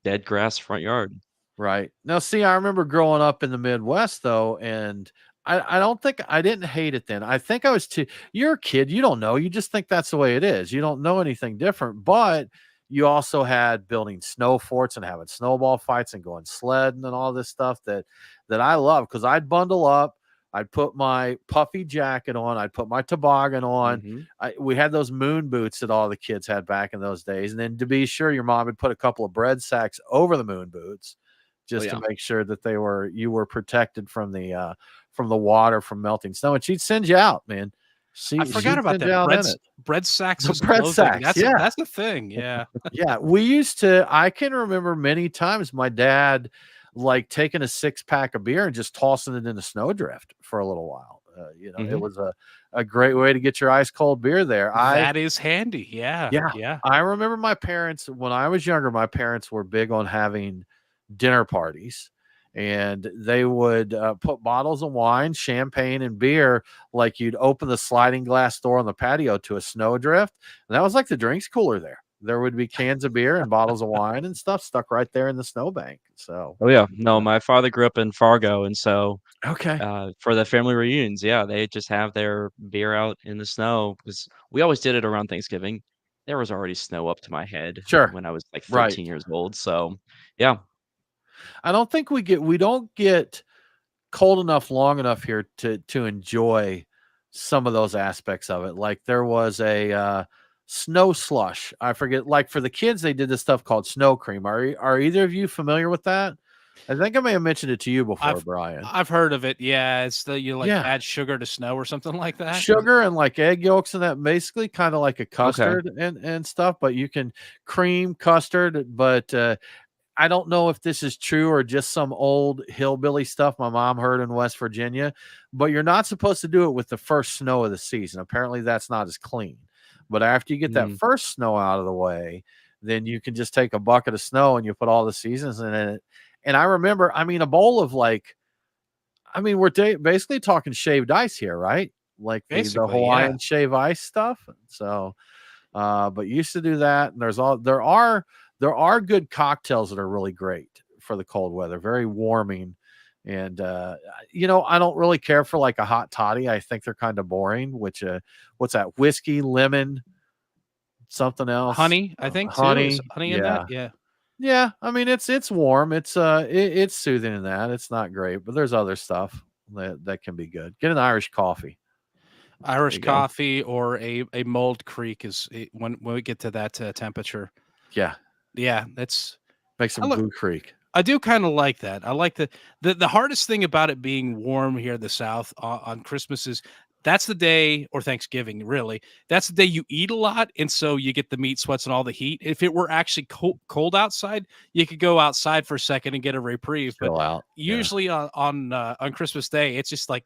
dead grass front yard. Right. Now, see, I remember growing up in the Midwest though, and I don't think I didn't hate it then. I think I was too you're a kid, you don't know. You just think that's the way it is. You don't know anything different. But you also had building snow forts and having snowball fights and going sledding and all this stuff that I love, because I'd bundle up, I'd put my puffy jacket on, I'd put my toboggan on. Mhm. We had those moon boots that all the kids had back in those days. And then to be sure, your mom would put a couple of bread sacks over the moon boots Oh, just to yeah. make sure that you were protected from the water, from melting snow, and she'd send you out, man. I forgot She'd about send you that out in it. bread sacks The as bread clothing. sacks, yeah, That's a thing. Yeah. yeah. We used to. I can remember many times my dad like taking a 6-pack of beer and just tossing it in the snowdrift for a little while. It Mhm. was a great way to get your ice cold beer there. That is handy. Yeah. Yeah, Yeah. I remember my parents when I was younger. My parents were big on having dinner parties, and they would put bottles of wine, champagne, and beer. Like, you'd open the sliding glass door on the patio to a snowdrift, and that was like the drinks cooler there. There would be cans of beer and bottles of wine and stuff stuck right there in the snowbank. So, Oh, yeah. No, uh, my father grew up in Fargo, and so, okay, for the family reunions, yeah, they just have their beer out in the snow because we always did it around Thanksgiving. There was already snow up to my head sure, when I was, like, right. 13 years old, so, yeah. I don't think we don't get cold enough long enough here to enjoy some of those aspects of it. Like, there was a snow slush. I forget. Like, for the kids, they did this stuff called snow cream. Are either of you familiar with that? I think I may have mentioned it to you before, I've Brian. I've heard of it. Yeah. It's like Yeah, add sugar to snow or something like that. sugar and like egg yolks and that, basically kind of like a Okay. custard and stuff. But you can cream custard, but I don't know if this is true or just some old hillbilly stuff my mom heard in West Virginia, but you're not supposed to do it with the first snow of the season. Apparently, that's not as clean. But after you get that Mm. first snow out of the way, then you can just take a bucket of snow and you put all the seasons in it. And I remember, I mean, a bowl of like, I mean, basically talking shaved ice here, right? Like the Basically, yeah. Hawaiian shave ice stuff. So, but used to do that, and there are good cocktails that are really great for the cold weather, very warming. And I don't really care for like a hot toddy. I think they're kind of boring. Which what's that? Whiskey, lemon, something else, Honey, I think too. Is honey. honey in that? Yeah, Yeah. yeah. I mean, it's warm. It's soothing in that. It's not great, but there's other stuff that can be good. Get an Irish coffee. There Irish you go. coffee or a mulled creek when we get to that temperature. Yeah, Yeah, that's make I some look. Blue Creek. I do kind of like that. I like the hardest thing about it being warm here in the South on Christmas is that's the day, or Thanksgiving, really. That's the day you eat a lot, and so you get the meat sweats and all the heat. If it were actually cold outside, you could go outside for a second and get a reprieve. But Chill out. Yeah. usually on Christmas Day, it's just like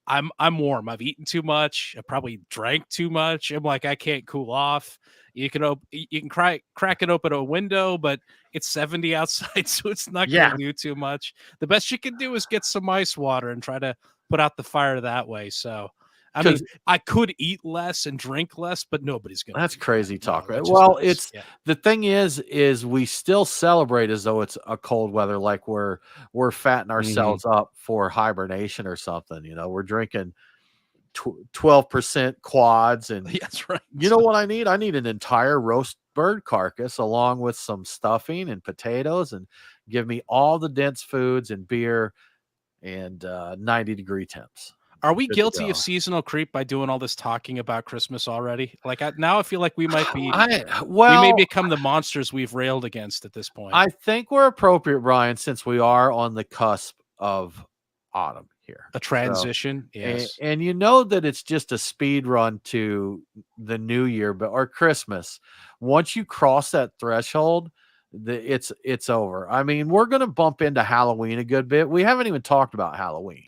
I'm warm. I've eaten too much. I probably drank too much. I'm like, I can't cool off. You can crack it open a window, but it's 70 outside, so it's not Yeah. going to do too much. The best you can do is get some ice water and try to put out the fire that way. So, I mean, 'Cause- I could eat less and drink less, but nobody's going to. That's crazy talk, No, right? that's just Well, nuts. it's Yeah. the thing is we still celebrate as though it's a cold weather, like we're fattening ourselves up for hibernation or something. You know, we're drinking 12% quads, and Yeah, that's right. you know what I need? I need an entire roast bird carcass along with some stuffing and potatoes, and give me all the dense foods and beer and 90-degree temps. Are we Good to guilty of go. seasonal creep by doing all this talking about Christmas already? Like now I feel like we might be Well, we may become the monsters we've railed against at this point. I think we're appropriate, Brian, since we are on the cusp of autumn here. A transition, And, yes. and you know that it's just a speed run to the new year, or Christmas. Once you cross that threshold, it's over. I mean, we're going to bump into Halloween a good bit. We haven't even talked about Halloween.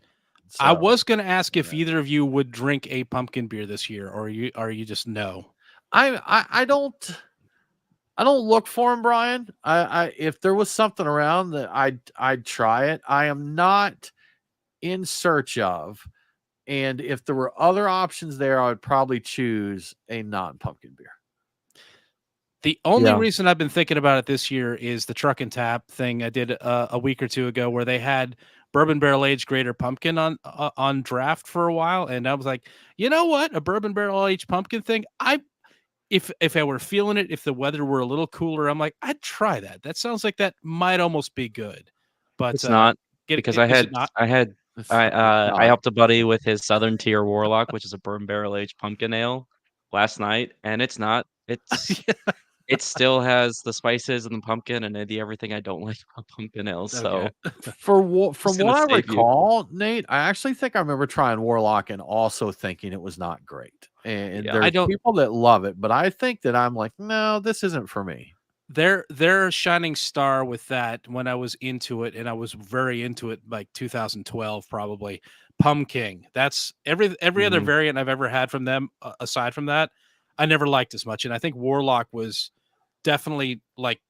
So, I was going to ask if either of you would drink a pumpkin beer this year, or are you just no? I don't look for them, Brian. I if there was something around that I'd try it. I am not in search of. And if there were other options there, I would probably choose a non-pumpkin beer. The only reason I've been thinking about it this year is the Truck and Tap thing I did a week or two ago, where they had bourbon barrel aged Greater Pumpkin on draft for a while, and I was like, you know what, a bourbon barrel aged pumpkin thing. If I were feeling it, if the weather were a little cooler, I'm like, I'd try that. That sounds like that might almost be good. But It's not, because I is it had not? I helped a buddy with his Southern Tier Warlock, which is a bourbon barrel aged pumpkin ale, last night, and it's not. It still has the spices and the pumpkin and everything I don't like about pumpkin ale. So from what gonna I save you. recall, Nate, I actually think I remember trying Warlock and also thinking it was not great. And Yeah. there's people that love it, but I think that I'm like, no, this isn't for me. Their shining star with that, when I was into it, and I was very into it, like 2012 probably, Pumpkin. That's every other variant I've ever had from them, aside from that, I never liked as much. And I think Warlock was definitely like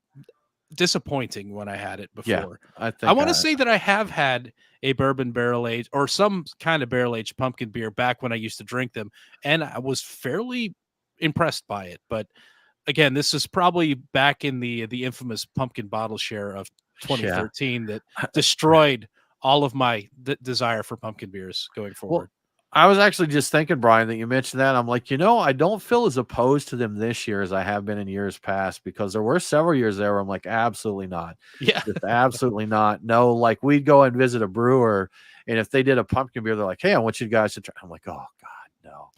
disappointing when I had it before. Yeah, I want to say that I have had a bourbon barrel aged or some kind of barrel aged pumpkin beer back when I used to drink them, and I was fairly impressed by it. But again, this is probably back in the infamous pumpkin bottle share of 2013 that destroyed all of my desire for pumpkin beers going forward. Well, I was actually just thinking, Brian, that you mentioned that. I'm like, I don't feel as opposed to them this year as I have been in years past, because there were several years there where I'm like, absolutely not. Yeah. Just absolutely not. No, like we'd go and visit a brewer, and if they did a pumpkin beer, they're like, hey, I want you guys to try. I'm like, oh God, no.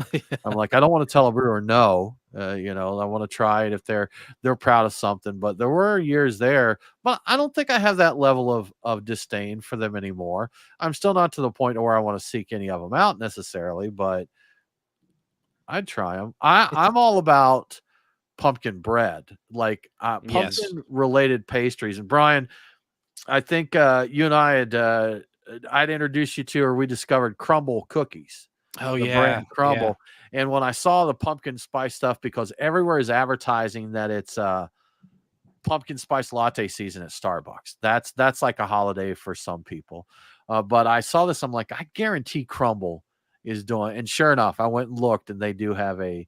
I'm like, I don't want to tell a brewer no. I want to try it if they're proud of something. But there were years there, but I don't think I have that level of disdain for them anymore. I'm still not to the point where I want to seek any of them out necessarily, but I'd try them. I'm all about pumpkin bread, like pumpkin related pastries. And Brian, I think you and I I'd introduced you to, or we discovered crumble cookies. Oh, the yeah. brand Crumble. Yeah. And when I saw the pumpkin spice stuff, because everywhere is advertising that it's pumpkin spice latte season at Starbucks. That's like a holiday for some people. But I saw this, I'm like, I guarantee Crumble is doing. And sure enough, I went and looked, and they do have a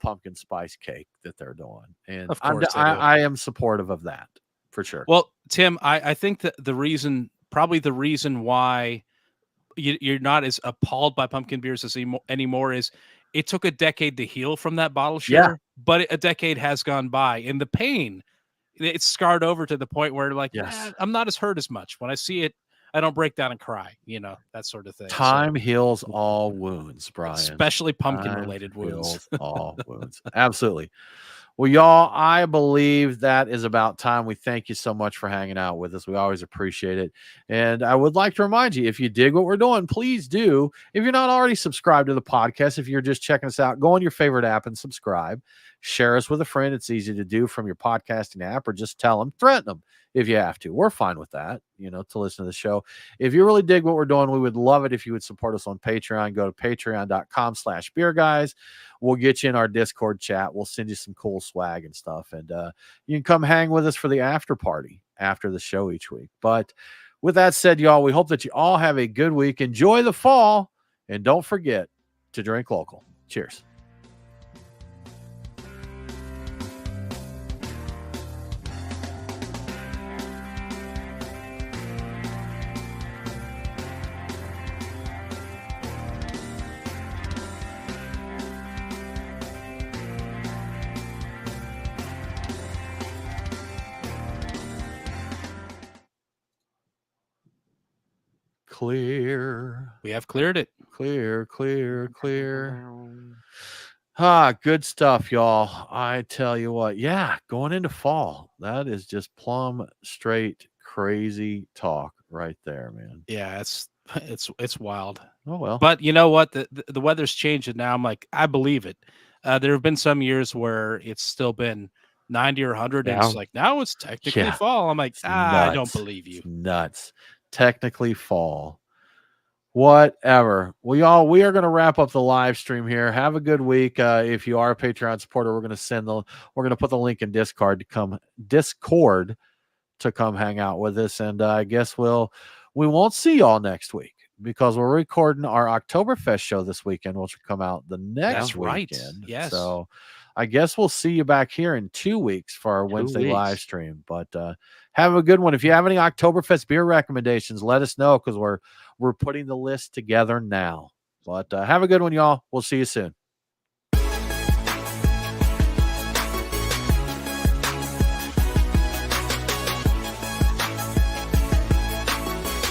pumpkin spice cake that they're doing. And of course I am supportive of that for sure. Well, Tim, I think that the reason why you're not as appalled by pumpkin beers anymore is it took a decade to heal from that bottle share, but a decade has gone by, and the pain, it's scarred over to the point where like, I'm not as hurt as much. When I see it, I don't break down and cry, that sort of thing. Time heals all wounds, Brian. Especially pumpkin related wounds. All wounds. Absolutely. Well, y'all, I believe that is about time. We thank you so much for hanging out with us. We always appreciate it. And I would like to remind you, if you dig what we're doing, please do. If you're not already subscribed to the podcast, if you're just checking us out, go on your favorite app and subscribe. Share us with a friend. It's easy to do from your podcasting app, or just tell them, threaten them if you have to. We're fine with that, to listen to the show. If you really dig what we're doing, we would love it if you would support us on Patreon. Go to patreon.com/beerguys. We'll get you in our Discord chat. We'll send you some cool swag and stuff. And you can come hang with us for the after party after the show each week. But with that said, y'all, we hope that you all have a good week. Enjoy the fall. And don't forget to drink local. Cheers. Clear. We have cleared it. Clear. Good stuff, y'all. I tell you what, yeah, going into fall, that is just plumb straight crazy talk right there, man. Yeah, it's wild. Oh well. But you know what? The weather's changing now. I'm like, I believe it. There have been some years where it's still been 90 or 100, and it's like, now it's technically fall. I'm like, I don't believe you. It's nuts. Technically fall. Whatever. Well, y'all, we are going to wrap up the live stream here. Have a good week. If you are a Patreon supporter, we're going to put the link in Discord to come hang out with us. And I guess we won't see y'all next week, because we're recording our Oktoberfest show this weekend, which will come out the next weekend. Yes. So I guess we'll see you back here in 2 weeks for our Wednesday live stream. But have a good one. If you have any Oktoberfest beer recommendations, let us know, because we're putting the list together now. But have a good one, y'all. We'll see you soon.